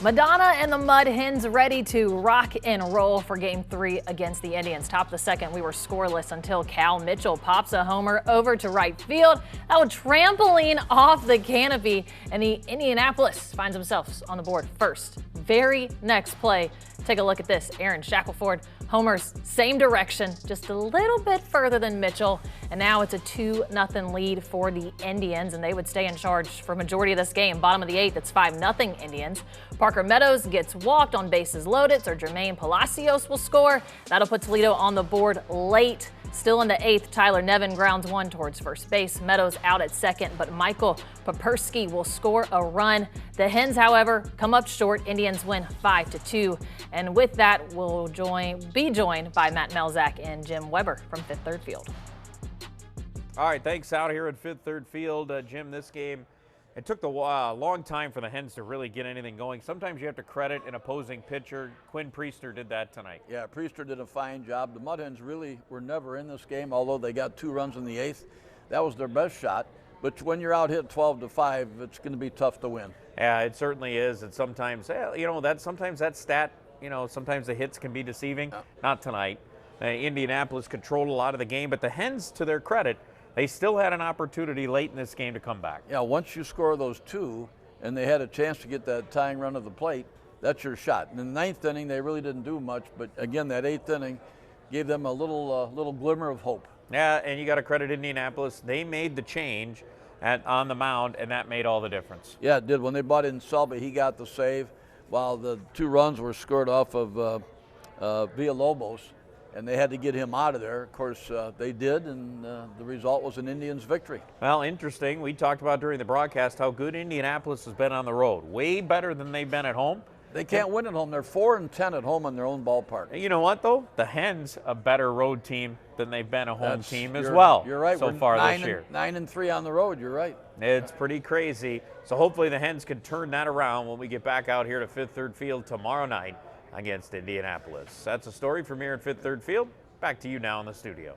Madonna and the Mud Hens ready to rock and roll for Game 3 against the Indians. Top of the second, we were scoreless until Cal Mitchell pops a homer over to right field. That would trampoline off the canopy, and the Indianapolis finds themselves on the board first. Very next play, take a look at this. Aaron Shackelford homers same direction, just a little bit further than Mitchell, and now it's a 2-0 lead for the Indians, and they would stay in charge for majority of this game. Bottom of the 8th, it's 5-0 Indians. Parker Meadows gets walked on bases loaded, so Jermaine Palacios will score. That'll put Toledo on the board late. Still in the 8th, Tyler Nevin grounds one towards first base. Meadows out at second, but Michael Papersky will score a run. The Hens, however, come up short. Indians win 5-2. And with that, we'll be joined by Matt Melzak and Jim Weber from Fifth Third Field. All right, thanks out here at Fifth Third Field. Jim, this game, it took a long time for the Hens to really get anything going. Sometimes you have to credit an opposing pitcher. Quinn Priester did that tonight. Yeah, Priester did a fine job. The Mud Hens really were never in this game, although they got 2 runs in the 8th. That was their best shot. But when you're out hit 12-5, it's going to be tough to win. Yeah, it certainly is. And sometimes, sometimes that stat, sometimes the hits can be deceiving. Yeah. Not tonight. Indianapolis controlled a lot of the game, but the Hens, to their credit, they still had an opportunity late in this game to come back. Yeah, once you score those 2 and they had a chance to get that tying run of the plate, that's your shot. In the 9th inning, they really didn't do much, but again, that 8th inning gave them a little glimmer of hope. Yeah, and you got to credit Indianapolis. They made the change on the mound, and that made all the difference. Yeah, it did. When they brought in Selby, he got the save, while the 2 runs were scored off of Villalobos. And they had to get him out of there. Of course, they did, and the result was an Indians victory. Well, interesting. We talked about during the broadcast how good Indianapolis has been on the road. Way better than they've been at home. They can't win at home. They're 4-10 at home in their own ballpark. You know what, though? The Hens, a better road team than they've been a home team as well. You're right. So far this year. 9-3 on the road. You're right. It's pretty crazy. So hopefully the Hens can turn that around when we get back out here to Fifth Third Field tomorrow night against Indianapolis. That's a story from here at Fifth Third Field. Back to you now in the studio.